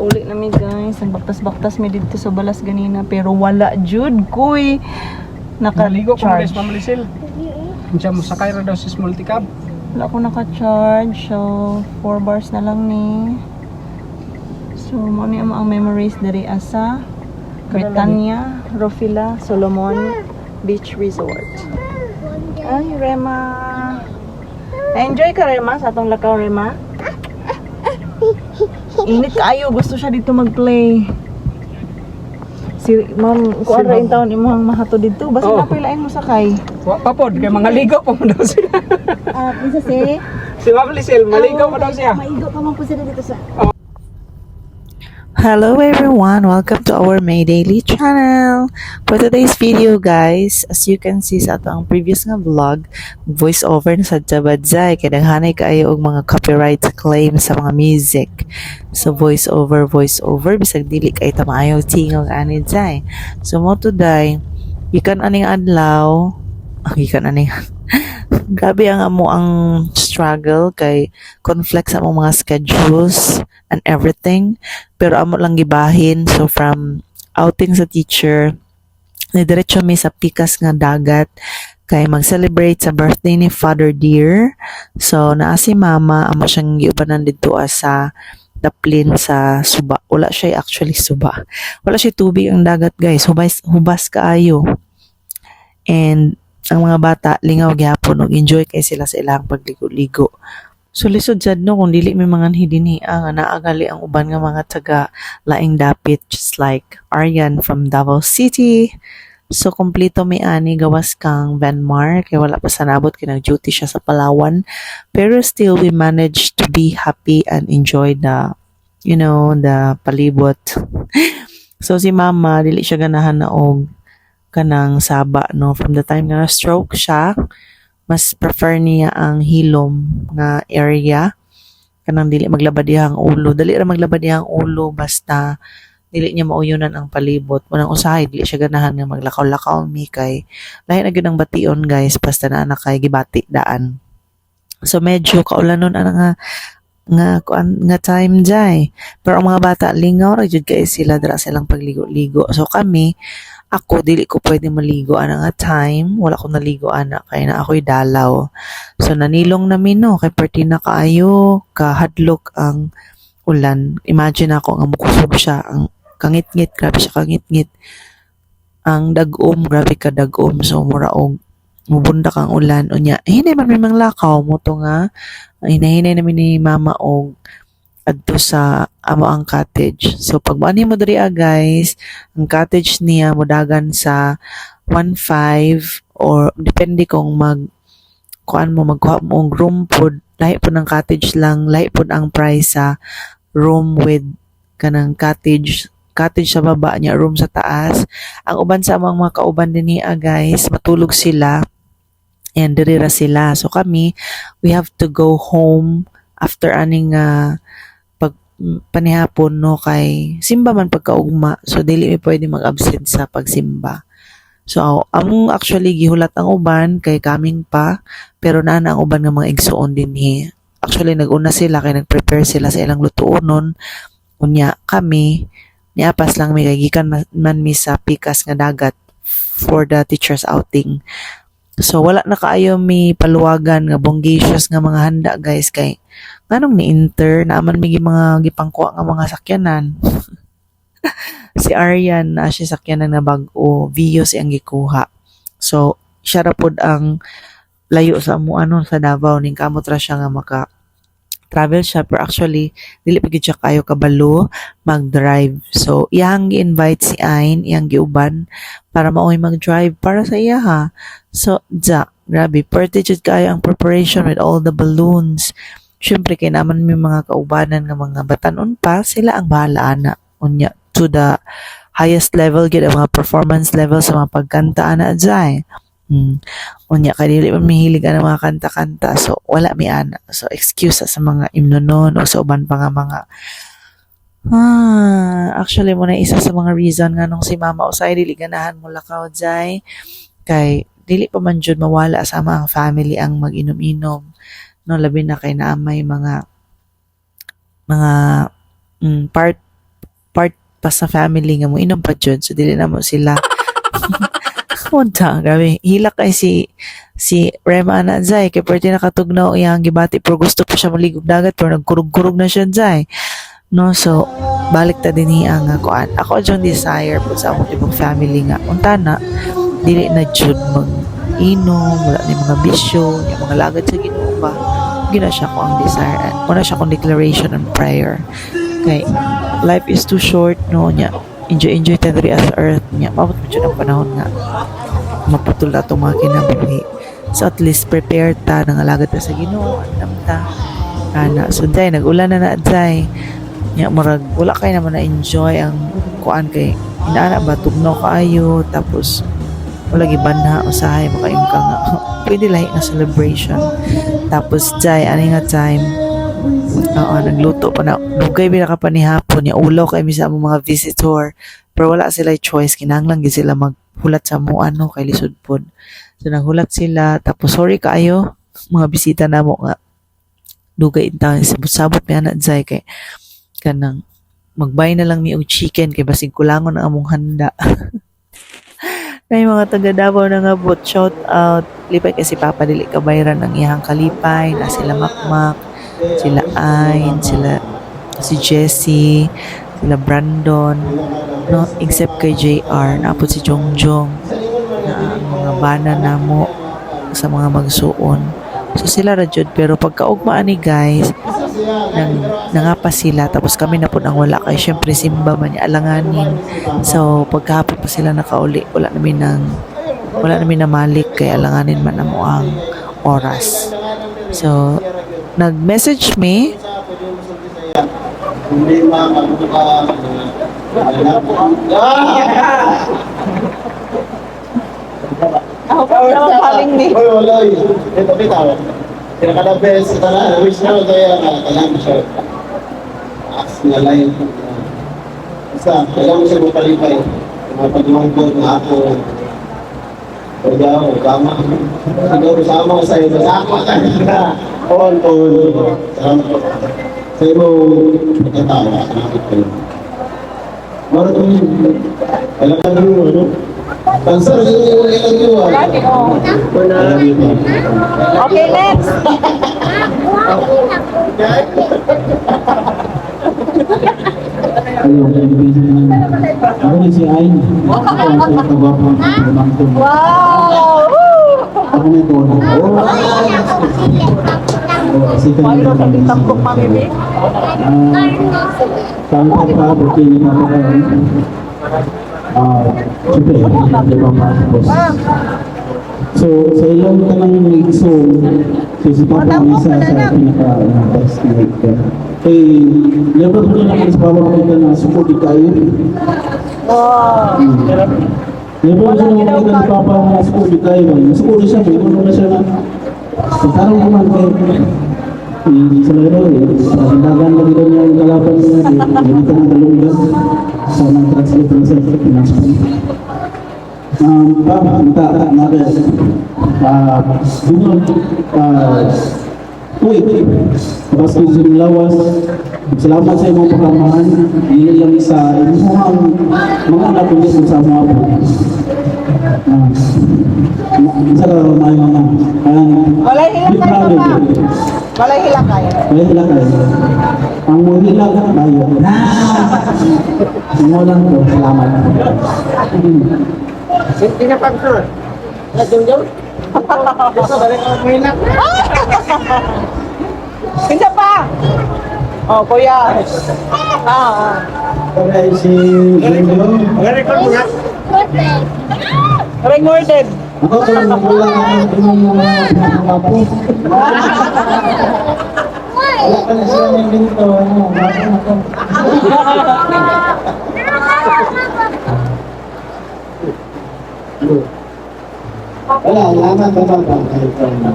uli na mi guys. Ang baktas-baktas mi dito sa balas ganina. Pero wala jud koy Maligo ko guys, naka-charge. Ma'am Lisel. Diyan mo sakay ra daw sa multicab. Wala ko naka-charge. So, 4 bars na lang ni. So, mo ni ang memories diri asa Britannia, Rofila, Solomon Beach Resort. Ay, Rema. Enjoy ka, Rema, sa atong lakaw, Rema. Init kayo, gusto siya dito mag-play. Si Ma'am, kuan ra in taon imong mahato dito. Basta Oh. na pilain mo sakay. Wa pa pod kay mga ligo pa mo daw sila. Princess eh. Si Ma'am Lisel, maligo pa daw siya. Maigo pa man po sila dito sa... Hello everyone, welcome to our May Daily channel. For today's video guys, as you can see sa atong previous nga vlog, voice over na sa Jabadzay, kaya naghanay kayo og mga copyright claims sa mga music. So voice over, bisag dili kay tamayo tingog ani jay. So mo today, ikan aning adlaw, ikan aning grabe ang amo ang struggle kay conflict sa among mga schedules and everything, pero amo lang gibahin. So from outing sa teacher, diretso mi sa pikas nga dagat kay mag-celebrate sa birthday ni Father Dear. So naa si mama, amo siyang giubanan dito sa daplin sa Suba. Wala siya actually Suba, wala siya tubig ang dagat guys, hubas kaayo. And ang mga bata lingaw gyapon og enjoy kay sila sa ilang pagligo-ligo. So lisod sad no kung dili may mga hidini nga naagali ang uban nga mga taga laing dapit, just like Aryan from Davao City. So kompleto may ani gawas kang Vanmar kay wala pa sa nabot kay nag-duty siya sa Palawan, pero still we managed to be happy and enjoy the the palibot. So si mama dili siya ganahan na og kanang saba no, from the time nga stroke siya, mas prefer niya ang hilom nga area, kanang dili maglabad dihang ulo, dali ra maglabad dihang ulo basta dili niya mauyunan ang palibot. Munang usahay dili siya ganahan nga maglakaw-lakaw mi kay lahi na gyud ang bation guys, basta na kay gibati daan. So medyo kaulanon ana nga time jay, pero ang mga bata lingaw ra jud kay sila dira silang pagligo-ligo. So kami, ako dili ko pwede maligo ana nga time, wala ko naligo ana kay na ako'y dalaw. So nanilong namin no kay perti na kaayo kahadlok ang ulan. Imagine ako nga mukusog siya, ang kangit-ngit, grabe siya kangit-ngit. Ang dagom, grabe ka dagom. So mura og mubundak ang ulan unya. Hinay man may mga lakaw mo to nga. Hinahinay namin ni mama og adto sa amo ang cottage. So pag maani mo diri guys, ang cottage niya modagan sa 1.5 or depende kung magkuha mo og room pod, lahi po ng cottage lang, lahi po ang price sa room with kanang cottage sa baba niya, room sa taas. Ang uban sa mga kauban din niya guys, matulog sila and diri ra sila. So kami, we have to go home after aning panihapon no kay simba man pagkaugma, so dili mi pwede mag-absent sa pagsimba. So among actually gihulat ang uban kay kaming pa, pero naa ang uban nga mga igsuon dinhi. Actually nag-una sila kay nag-prepare sila sa ilang lutuonon. Unya kami niapas lang mi kay gikan man mi sa pikas nga dagat for the teachers outing. So wala na kaayo mi paluwagan nga bongacious nga mga handa guys kay nganong ni-inter naaman may mga gipangkuha nga mga sakyanan. Si Aryan na siya sakyanan nga bag-o, Vios ang gikuha. So siya ra pod ang layo sa sa Davao, ning kamot ra siya nga maka travel siya, pero actually dili pa gid siya kayo kabalo mag-drive. So iyang gi-invite si Ain, iyang giuban para maoy mag-drive para sa iya ha. So grabe perti jud kayo ang preparation with all the balloons. Syempre kay naman may mga kaubanan nga mga batanon pa, sila ang bahala na unya to the highest level gid ang mga performance level sa mga pagkanta ana jay. Unya kay dili man mihilig ang mga kanta-kanta, so wala mi ana. So excuse sa mga imnonon o sa uban pa nga mga actually mo na isa sa mga reason nga nung si mama usay dili ganahan mo lakaw jay kay dili pa man jud mawala sa mga family ang mag-inom-inom no, labi na kay naamay mga part pa sa family nga mo inom pa jud, so dili na mo sila. Unta, grabe. Hila kay si Rema na Zay, kay pwede nakatugnaw iyang gibati, pero gusto pa siya maligog dagat, pero nagkurug-kurug na siya Zay. No, so, balik ta din niya nga kuan. Ako yung desire po sa among ibang family nga. Unta na, dili na jud mag-inom, wala ni mga bisyo, yung mga lagad sa Ginoo ba. Gina siya ko ang desire. Una siya kong declaration and prayer. Kay, life is too short, no, niya. Enjoy ta diri as earth niya. Mabot mo dyan ang panahon nga maputol na itong mga kinabuhi. So at least prepare ta, nangalagad ta sa Ginoo, andam ta. Ana, so day, nag-ulan na day. Nya murag wala kay naman na enjoy ang kuan kay inaana ba tugnaw kaayo tapos wala gibanha usahay makaim ka nga. Pwede lahi nga celebration. Tapos day ani nga time nagluto pa na dugay binaka pa ni hapon niya ulaw kay misa mo mga visitor pero wala sila choice kinahanglan gid sila maghulat sa mo ano kay lisod pod. So naghulat sila tapos sorry kaayo mga bisita namo nga dugay intang sabot-sabot mi ana jay kay kanang magbay na lang mi og chicken kay basig kulangon ang among handa. Kay mga taga Davao na nga bot shout out lipay kasi Papa dili kabayran ang iyang kalipay na sila makmak sila Ayn, sila si Jessie, sila Brandon, no, except kay JR, napod si Jongjong, na ang mga bana namo sa mga magsuon. So sila rajud pero pagkaugmaan ni guys, nangapa sila tapos kami na po ang wala kay syempre simba man niya alanganin. So pagkahapon pa sila nakauli, wala namin na malik kay alanganin man amo ang oras. So nag-message me hindi makakuha Ako pa naman paling ni. Oy, wala yun. Ito kita. Kinakadabes sa tanan. Wish na ako kaya tanan siya. As nga line. Basta, kailangan mo siya magpalipay. Mapag-longboard na ako. Kaya ako, tama. Siguro sama ko sa'yo. Masama ka na. On. Salamat po. Sa iyo, magkatawa. Salamat po. Marot mo yun. Kailangan mo, ano? Pansar, yung ilang yun. Okay, next. Ako din si Ayn. Wow! Ako na ito. Paano sa TikTok ko mamimi? Tangkap pa, bukini na ako kayo. Siyempre, di ba mas So, sa ilang ka lang nag-zoom, so si Papa ang isa sa pinaka-best night ka. Eh, yabat mo na sa Papa makita na support kayo. Wow! Yabat mo na makita ni Papa na support kayo. Support siya, may na siya na pagkarong naman kayo. Sa laro dagan lagi daw niya ang kalaban niya. Hindi ka ng dalunggan. Sa mga translate sa Pinas po. Minta natin bunga tuwid tapos yung lawas salamat sa imong pagkamahan hindi lang sa imong mga anak ko sa mga po isa ka may mga Walay hilang kayo pa. Walay hilang kayo. Walay hilang kayo ang mo hilang kayo mo lang po salamat Hindi na pang sir. Nadunggaw? Ito, balik ako mo hilang. Hindi pa! Oh, kuya. Okay, si Glenn. Record mo nga. Recorded. ako ko lang nakulang ang mga po Wala ka na sila ng dito. Bakit ako? Wala, laman ba ba kahit ano?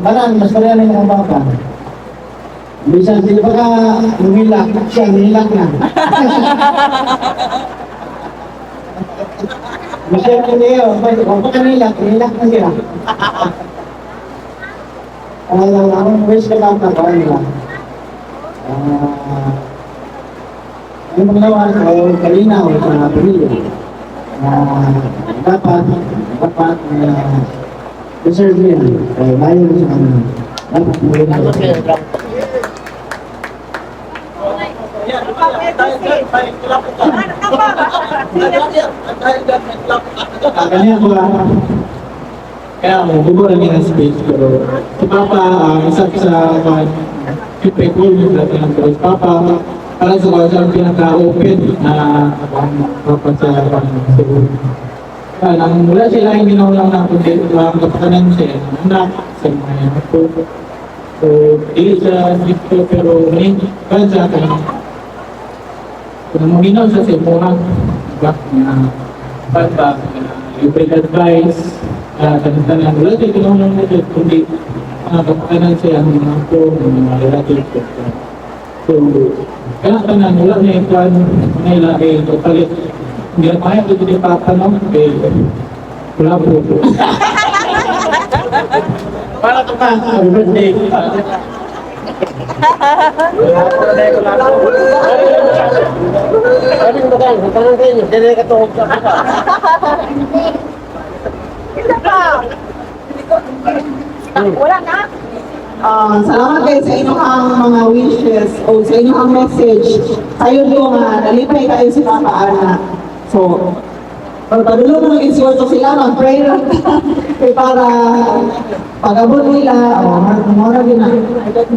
Tanan, mas kaya na yung baka. Bisan sila baka humilak, siya humilak na. Bisan ko niyo, kung baka nilak na siya. Alam, wish ka lang na ba nila? Yung pangalawa, kalinaw sa pamilya. Dapat deserve niya. Layo sa kanila. Dapat mo rin. Kanya ko kaya mo, gubo lang yan ang space, pero si Papa, isa sa feedback ko yung lahat ng pero si Papa, parang sa kanya siya ang pinaka-open na Papa sa siguro. Nang mula sila, hindi na lang na kundi kapatanan siya, anak, sa mga anak ko. So, hindi siya dito, pero may kaya sa akin. Kung maginaw siya sa murang, diba? Pagka, yung advice, tanong-tanong, wala tayo tinanong na ito, kundi kapakanan siya ang mga ko, ang mga relative ko. So, kaya tanan, wala na yung plan, nila ay palit. Hindi na kaya ito din patanong, wala po. Para ito pa. Happy birthday. Ano yung bagang? Ang tanong sa inyo, dyan ka tuhog sa kita. Wala na. Salamat kayo sa inyong mga wishes o sa inyong message. Sayon ko nga, nalipay kayo sa Papa Ana. So, pagpadulo mo ng iswelto sila, mag-pray lang kaya para pag-abot nila, o mara din na.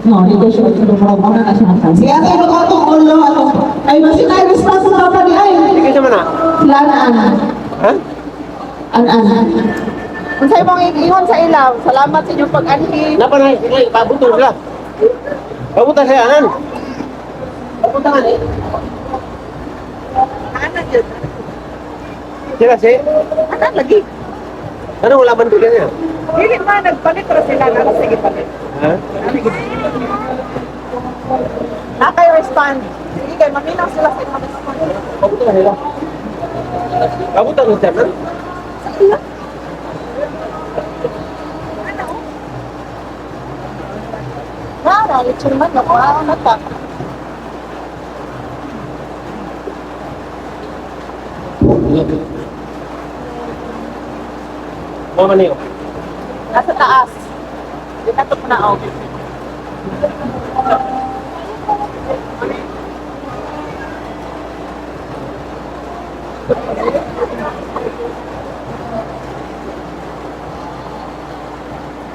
No, hindi ko siya mara na siya. Si Ate mo ko itong ulo, ay masin ay response sa Papa ni ay. Sige naman na. Sila na Ana. Ha? Ana. Kung sa'yo mong iingon sa ilaw, salamat sa inyong pag-anhi. Napa na, sige, pabuto sila. Pabuta siya, anan? Pabuta nga eh. Ano yun? Sila si, Ano lagi? ano wala man tuloy niya? Hindi ba nagpalit pero sila na sige palit. Ha? Na kayo respond. Sige kayo, maminaw sila sa inyong respond. Pabuta nga sila. Pabuta nga siya, anan? Nara, lechon man ako. Ano ta? Mama niyo. Nasa taas. Di natok na ako.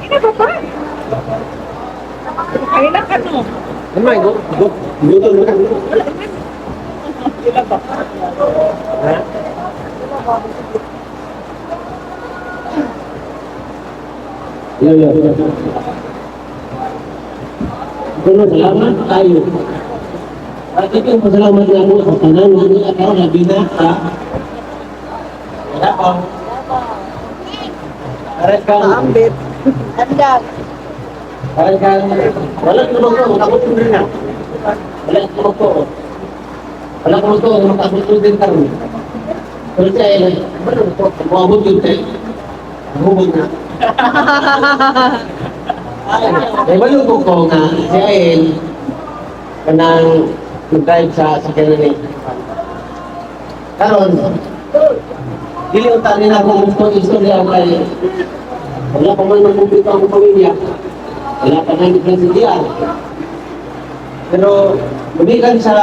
Hindi ba ba? Kailan ka no? Ano man, gutol mo na. Ilan ba? Ha? Yeah. Pero salamat tayo. At ito yung pasalamat na mo sa tanan ng ako na binasa. Wala pa. Ares ka. Maambit. Andan. Ares ka. Wala tulog ko, takot ko rin na. Wala tulog ko. Wala tulog ko, makakutulog din kami. Pero siya ay, ano ito? Umabot yun siya. Umabot na. Ay, malugog ko nga, si Ael, kanang nag-drive sa sakyanan ni. Karon, dili unta nila kung gusto istorya kay wala pa man magkumpito ang pamilya. Wala pa nang presidente. Pero, bumikan sa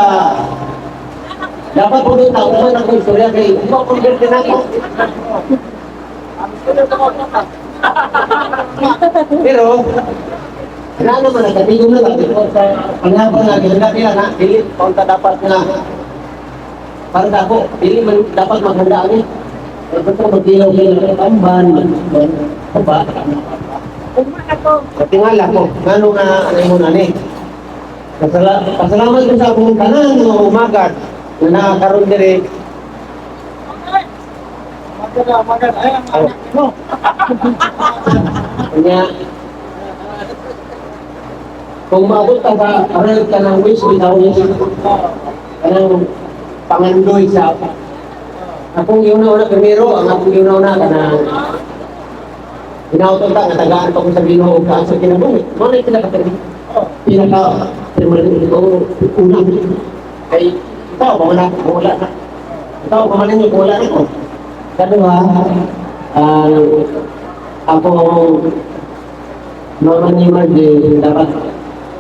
dapat po doon tao naman ako istorya kay hindi ko converte na ako. Pero, ano naman, nagkatigong na lang, dito sa panglaban na, ganda nila na, dili, paunta dapat na, parang ako, dili man dapat maghanda ni. Eh, ba't ko magdilaw kayo ng tamban, ba? Katingala ko, ngano na, ano mo na ni. Pasalamat ko sa akong tanan, no, umagat, na nakakaroon dire. Magat, ay, ang anak mo. Kanya, kung maabot ka ba, aral ka ng wish without wish, kanang pangandoy sa akong yun-una primero, ang akong yun-una ka na inautol ka, natagaan pa ko sa Ginoo ka sa kinabuhi. Ano na yung pinakatari? pinaka permanent ko unang kay ikaw wala na ikaw kamalan niyo wala na ko kadua ako mama ni Marge dapat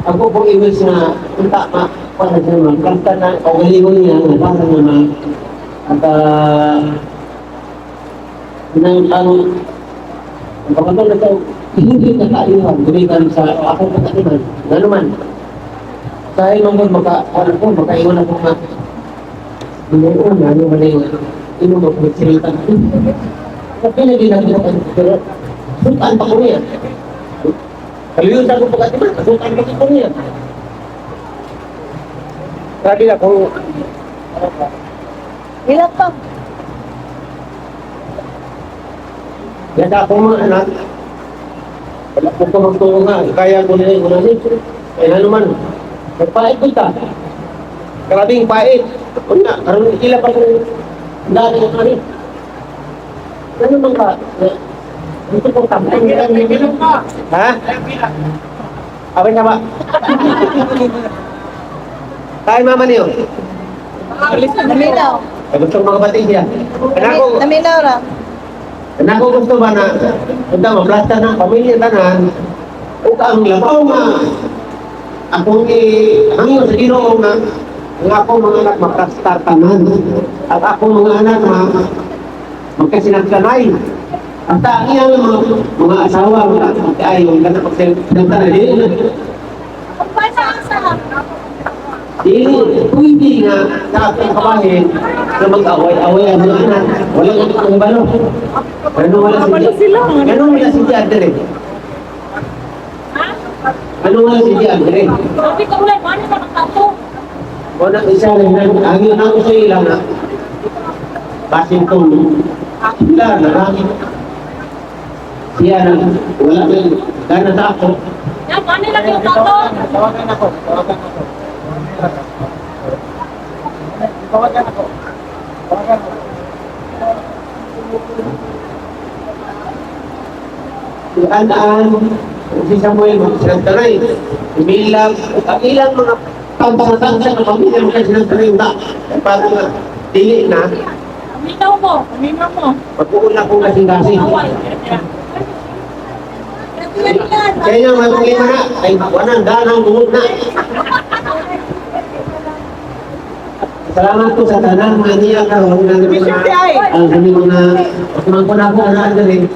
ako po iwis na unta ma para sa mga kanta na kawalingon niya na para naman at ang pagkakataon na ito, hindi kakaiwan, gumitan sa akong pagkatiman. Gano'n man. Sa ilong ko, makaiwan ako nga. Hindi ko na, ano ba na yung inom ako magsilita. Kasi na ginagawa ko, pero sultan pa ko niya. Kaliyutan ko pagkatiman, sultan pa ko niya. Sabi na kung Ilan pa? Yata ako mga anak, wala ko pa magtungo nga, kaya ko na yung unasin. Kaya naman, nagpait ko ita. Karabing pait. Kung nga, karabing sila pa kung dati ko kami. Ano naman ka? Dito pong tambay. Ha? Awin nga ba? Kaya mama niyo. Namilaw. Ay, gusto ko mga batid yan. Anak ko, Namilaw ra. anak ko gusto ba na punta mablasta ng pamilya tanan o ang labaw nga ako ni hangyo sa Ginoo nga ang ako mga anak makastar tanan at ako mga anak magkasinagsanay at iyang mga asawa magkaayon ka na pagsinagsanay kung hindi nga sa ating kabahin na mag-away-away ang mga anak walang ang balo. Ano wala si Dian? Ano wala si Dian dire? Ano wala si Dian dire? Sabi ko ulit, ano sa magkato? Wala isa rin na ang yun ako sa ilang na Washington sila narami siya na wala may gana sa ako. Yan, ano lang yung kato? Tawagan ako. Ilaan si Samuel magsinagtanay. Imilang, ang ilang mga pantang-tang sa pamilya magsinagtanay na. Para nga, dili na, Aminaw mo. pag-uula kong kasing-kasing. Kaya nga, may problema na. Ay, wanan, danang bumod na. Salamat po sa tanang mga niya ka. Huwag na namin na ang kami mga kumangkon ako na ano rin.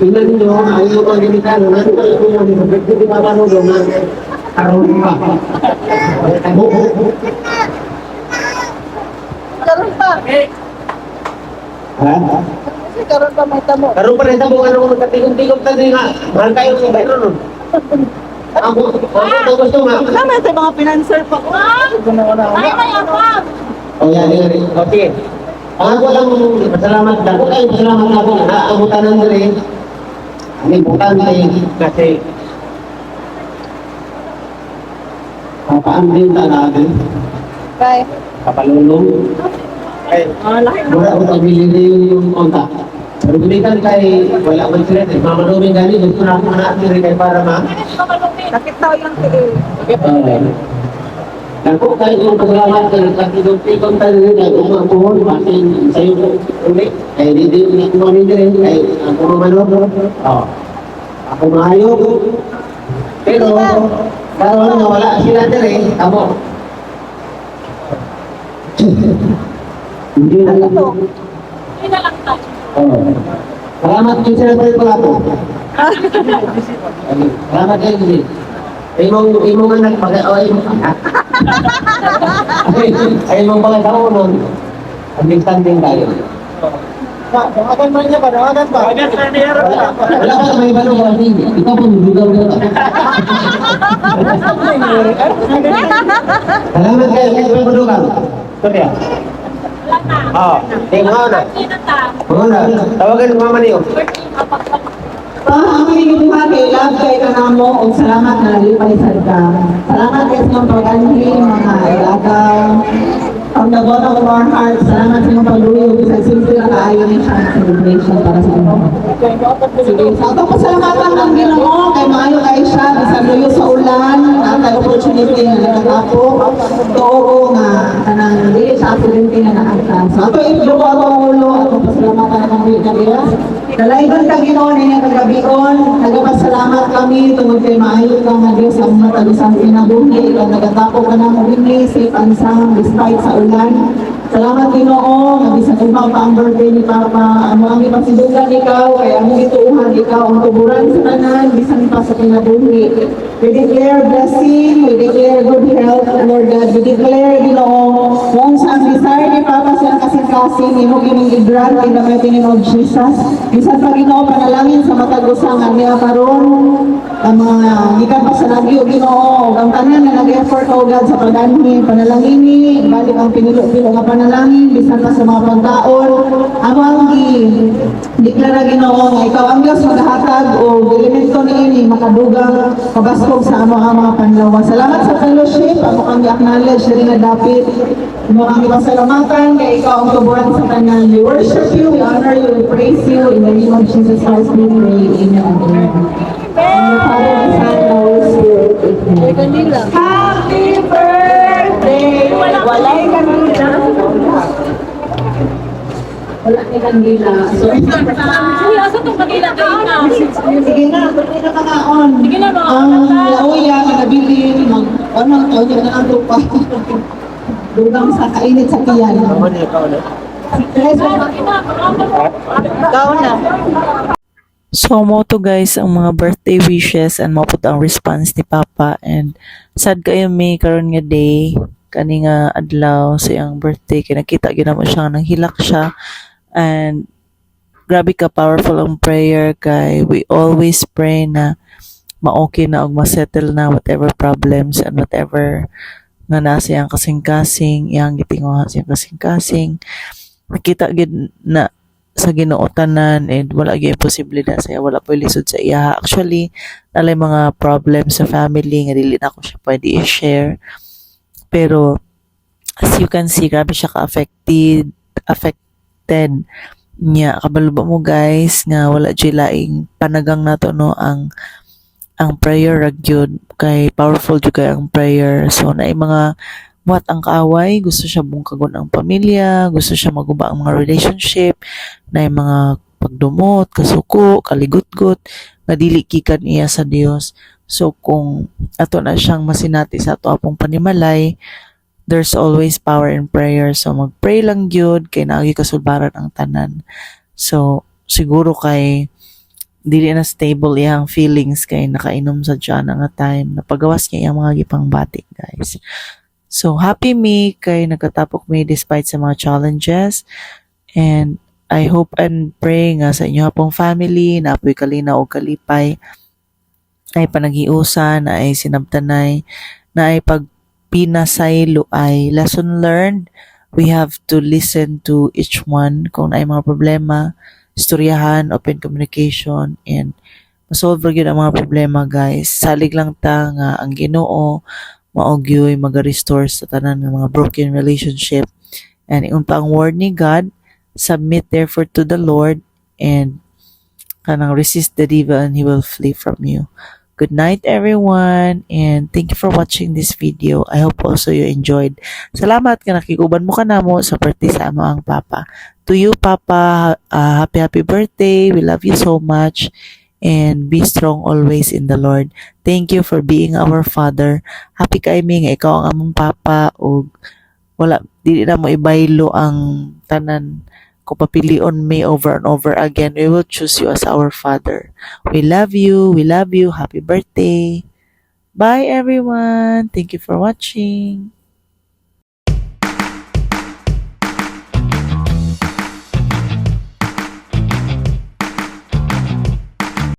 Tingnan nyo, ayaw mga ginitan. Nasa ko yung mga pwede di ba paano doon na karoon pa. Karon pa. Ha? Kasi karon pa may tamo. Karoon pa rin sa mga ano magkatigong-tigong tayo nga. Mahal kayo sa bayo nun. Ako gusto nga. Tama sa mga financer pa ko. Ay, may apam. O yan, yan. O sige. Ang ako lang pasalamat lang. Kung kayo pasalamat ako, naabutan ng rin. Ang importante kasi kapaan din natin. Kay. Kapalulong. Ay, wala ko pabili yung kontak. Pero gumitan kay wala man sila. Mamanuming gani, gusto na ako natin rin kayo para ma. Sakit daw yung tiil. Ako kahit yung pasalamat ka, nagkakidong-tidong tayo rin, ay umakuhon, masin sa'yo ko ulit. Kaya hindi ko rin rin, kaya ako mamano. Ako mahayog. Pero, parang wala sila rin, ako. Hindi na lang. Hindi na lang tayo. Salamat din sila pa rin pala po. Salamat din din. Imong anak mag-away mo. Ay mong mga tao nun. Anding-tanding tayo. Tawagan mo niya ba? Tawagan ba? Wala ka may balong ba hindi? Ikaw po nudugaw na. Salamat kayo kayo po nudugaw. Sorry ah. Wala na. Oo. Mga na. Hindi na ta. Mga na. Tawagan ng mama niyo. Ang mga kay love kay kanamo og salamat na nalipay sa ka. Salamat kay sa pag-anhi mga ilaga. From the bottom of our hearts, salamat sa inyong pag-uwi. Sa simple na kaayon niya siya celebration para sa inyo. Sige, sa atong pasalamatan ng Ginoo, kay maayo kay siya, bisan luyo sa ulan, natay opportunity na nagkatapo, tuo nga, kanang dili sa aksidente na naanta. So ato itlo ko atong ulo, atong pasalamatan ng Ginoo. Dalaygon ka Ginoo niya kagabion, nagpasalamat kami tungod kay maayo ka nga Dios ang matalusang pinabuhi, ikaw nagkatapo ka na mo safe and sound despite sa ulan. Salamat Ginoo, nga bisan umaw pa ang birthday ni Papa, ang mga ipasidugan ikaw, kaya ang ituuhan ikaw, ang tuburan sa tanan, bisan pa sa kinabuhi. We declare blessing, we declare good health, Lord God, we declare Ginoo, kung sa ang desire ni Papa siya kasing-kasing, imo kining i-grant in the mighty name of Jesus. Bisan pa Ginoo, panalangin sa matagusang ang niya karon, ang mga gikan pa sa lagyo Ginoo, ang tanan na nag-effort o God sa pagdanhin, panalangin ni, balik ang pinilo-pilo nga panalangin, bisan pa sa mga pagkaon, amo ang deklara Ginoo nga ikaw ang Diyos maghatag o elemento niini makadugang kabaskog sa amo ang mga panlawa. Salamat sa fellowship, amo kang i-acknowledge diri nga dapit. Amo kang ipasalamatan kay ikaw ang tuburan sa tanan. We worship you, we honor you, we praise you in the name of Jesus Christ we pray. Amen and amen. And the Father, the Son, and the Holy Spirit. Amen. Happy birthday! Walay kanila. Wala ni kanila. So, Uy, asa itong kanila kayo na? sige na, pwede na kakaon. Sige na, mga Ang kanta. lauya, nabili, ano, tawag yun na ang lupa. Dugang sa kainit sa tiyan. Guys, ikaw na. So, mo to guys ang mga birthday wishes and mo po ang response ni Papa, and sad kayo may karon nga day kani nga adlaw sa iyang birthday kay nakita gyud namo siya nang hilak siya, and grabe ka powerful ang prayer kay we always pray na ma-okay na og ma-settle na whatever problems and whatever nga nasa iyang kasing-kasing, iyang gitinguha sa iyang kasing-kasing. Nakita gyud na sa Ginoo tanan, and wala gyud posible na saya, wala po lisod sa iya. Actually nalay mga problems sa family nga dili na ko siya pwede i-share, pero as you can see grabe siya affected niya. Kabalo ba mo guys nga wala jud laing panagang nato no ang prayer ra gyud, kay powerful jud kay ang prayer. So naay mga what ang kaaway, gusto siya bungkagon ang pamilya, gusto siya maguba ang mga relationship, na mga pagdumot, kasuko, kaligutgot, nga dili gikan iya sa Dios. So kung ato na siyang masinati sa ato apong panimalay, there's always power in prayer. So magpray lang gyud kay naagi kasulbaran ang tanan. So siguro kay dili na stable iyang feelings kay nakainom sa dyan nga time, napagawas niya iyang mga gipangbati guys. So, happy me kay nagkatapok me despite sa mga challenges. And I hope and pray nga sa inyo pong family na apoy kalina o kalipay ay panaghiusa, na ay sinabtanay, na ay pagpinasaylo ay lesson learned. We have to listen to each one kung ay mga problema, istoryahan, open communication, and masolve yun ang mga problema guys. Salig lang ta nga ang Ginoo maogyoy mag-restore sa tanan ng mga broken relationship. And unta ang word ni God, submit therefore to the Lord, and kanang resist the devil and he will flee from you. Good night everyone, and thank you for watching this video. I hope also you enjoyed. Salamat nga nakiguban mo ka namo sa birthday sa amo ang Papa. To you Papa, happy birthday. We love you so much. And be strong always in the Lord. Thank you for being our Father. Happy kay mi nga ikaw ang among Papa, ug wala dili na mo ibaylo ang tanan ko papilion me over and over again. We will choose you as our Father. We love you. We love you. Happy birthday. Bye everyone. Thank you for watching.